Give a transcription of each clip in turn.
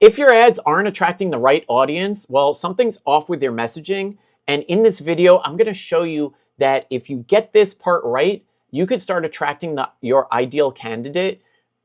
If your ads aren't attracting the right audience, well, something's off with your messaging. And in this video, I'm going to show you that if you get this part right, you could start attracting your ideal candidate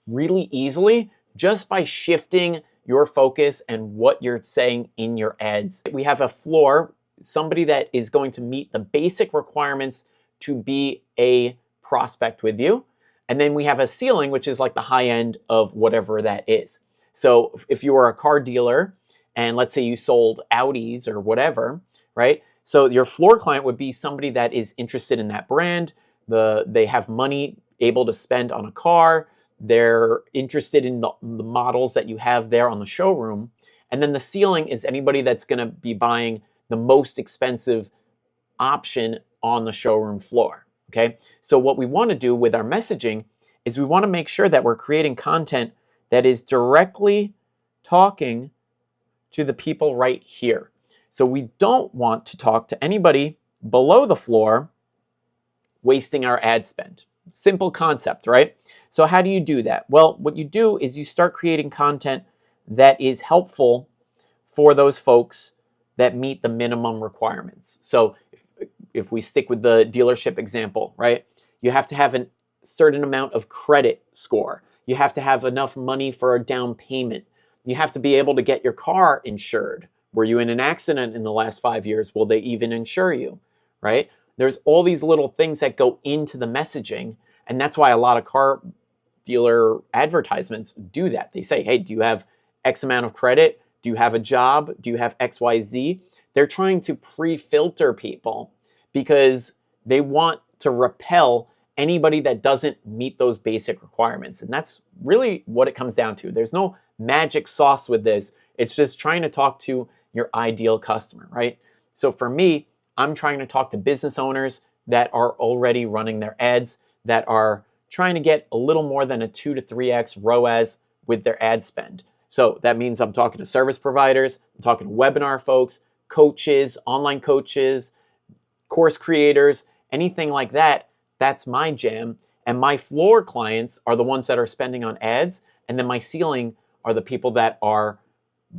really easily just by shifting your focus and what you're saying in your ads. We have a floor, somebody that is going to meet the basic requirements to be a prospect with you. And then we have a ceiling, which is like the high end of whatever that is. So if you were a car dealer and let's say you sold Audis or whatever, right? So your floor client would be somebody that is interested in that brand. They have money able to spend on a car. They're interested in the models that you have there on the showroom. And then the ceiling is anybody that's going to be buying the most expensive option on the showroom floor. Okay. So what we want to do with our messaging is we want to make sure that we're creating content that is directly talking to the people right here. So we don't want to talk to anybody below the floor wasting our ad spend. Simple concept, right? So how do you do that? Well, what you do is you start creating content that is helpful for those folks that meet the minimum requirements. So if we stick with the dealership example, right? You have to have a certain amount of credit score. You have to have enough money for a down payment. You have to be able to get your car insured. Were you in an accident in the last 5 years? Will they even insure you, right? There's all these little things that go into the messaging. And that's why a lot of car dealer advertisements do that. They say, hey, do you have X amount of credit? Do you have a job? Do you have XYZ? They're trying to pre-filter people because they want to repel anybody that doesn't meet those basic requirements. And that's really what it comes down to. There's no magic sauce with this. It's just trying to talk to your ideal customer, right? So for me, I'm trying to talk to business owners that are already running their ads, that are trying to get a little more than a 2 to 3x ROAS with their ad spend. So that means I'm talking to service providers, I'm talking to webinar folks, coaches, online coaches, course creators, anything like that. That's my jam. And my floor clients are the ones that are spending on ads. And then my ceiling are the people that are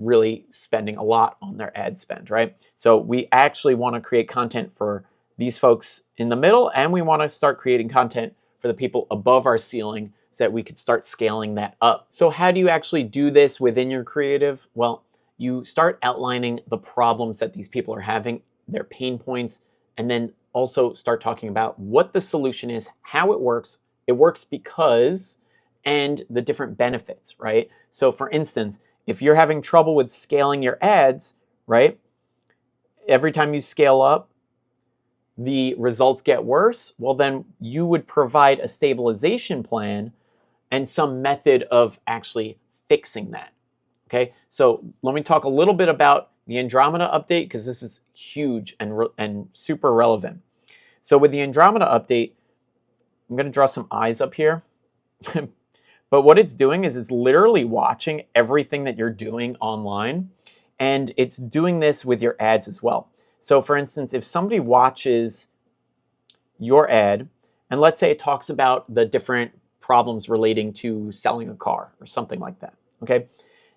really spending a lot on their ad spend, right? So we actually want to create content for these folks in the middle, and we want to start creating content for the people above our ceiling so that we could start scaling that up. So how do you actually do this within your creative? Well, you start outlining the problems that these people are having, their pain points, and then also start talking about what the solution is, how it works because, and the different benefits, right? So for instance, if you're having trouble with scaling your ads, right? Every time you scale up, the results get worse. Well, then you would provide a stabilization plan and some method of actually fixing that. Okay, so let me talk a little bit about the Andromeda update because this is huge and super relevant. So with the Andromeda update, I'm going to draw some eyes up here. But what it's doing is it's literally watching everything that you're doing online, and it's doing this with your ads as well. So for instance, if somebody watches your ad, and let's say it talks about the different problems relating to selling a car or something like that, okay?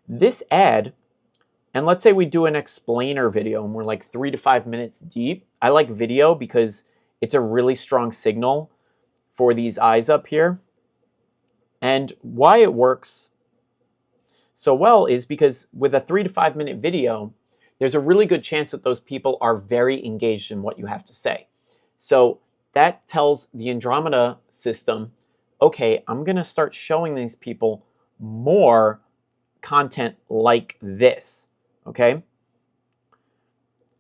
This ad, and let's say we do an explainer video and we're like 3 to 5 minutes deep. I like video because it's a really strong signal for these eyes up here. And why it works so well is because with a 3 to 5 minute video, there's a really good chance that those people are very engaged in what you have to say. So that tells the Andromeda system, okay, I'm going to start showing these people more content like this, okay?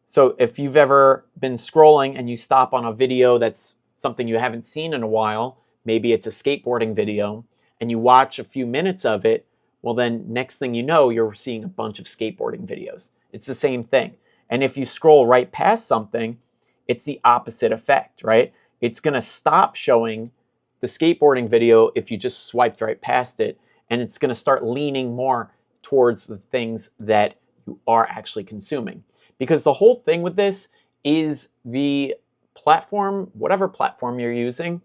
So if you've ever been scrolling and you stop on a video that's something you haven't seen in a while, maybe it's a skateboarding video, and you watch a few minutes of it, well then next thing you know, you're seeing a bunch of skateboarding videos. It's the same thing. And if you scroll right past something, it's the opposite effect, right? It's gonna stop showing the skateboarding video if you just swiped right past it, and it's gonna start leaning more towards the things that you are actually consuming. Because the whole thing with this is the platform, whatever platform you're using,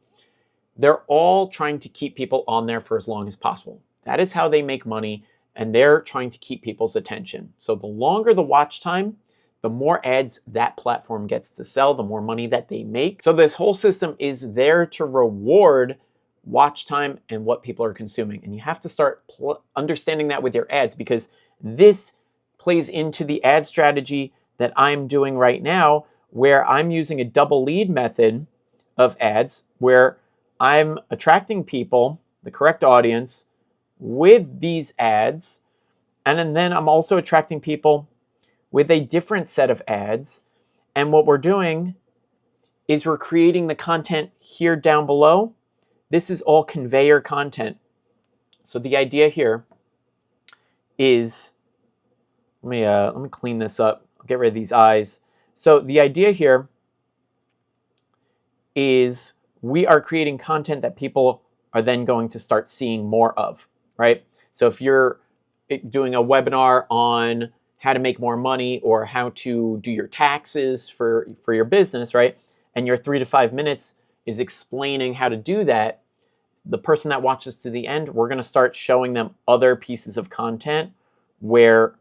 they're all trying to keep people on there for as long as possible. That is how they make money. and they're trying to keep people's attention. So the longer the watch time, the more ads that platform gets to sell, the more money that they make. So this whole system is there to reward watch time and what people are consuming. And you have to start understanding that with your ads, because this plays into the ad strategy that I'm doing right now, where I'm using a double lead method of ads, where I'm attracting people, the correct audience, with these ads. And then I'm also attracting people with a different set of ads. And what we're doing is we're creating the content here down below. This is all conveyor content. So the idea here is, let me clean this up. I'll get rid of these eyes. So the idea here is we are creating content that people are then going to start seeing more of, right? So if you're doing a webinar on how to make more money or how to do your taxes for your business, right? And your 3 to 5 minutes is explaining how to do that, the person that watches to the end, we're going to start showing them other pieces of content where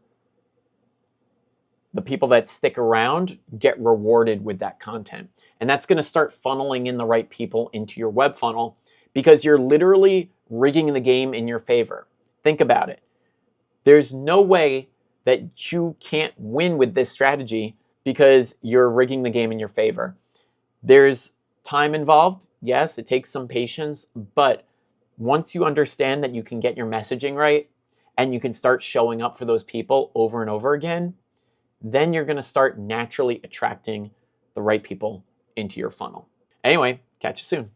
the people that stick around get rewarded with that content. And that's going to start funneling in the right people into your web funnel, because you're literally rigging the game in your favor. Think about it. There's no way that you can't win with this strategy because you're rigging the game in your favor. There's time involved. Yes, it takes some patience, but once you understand that you can get your messaging right and you can start showing up for those people over and over again, then you're going to start naturally attracting the right people into your funnel. Anyway, catch you soon.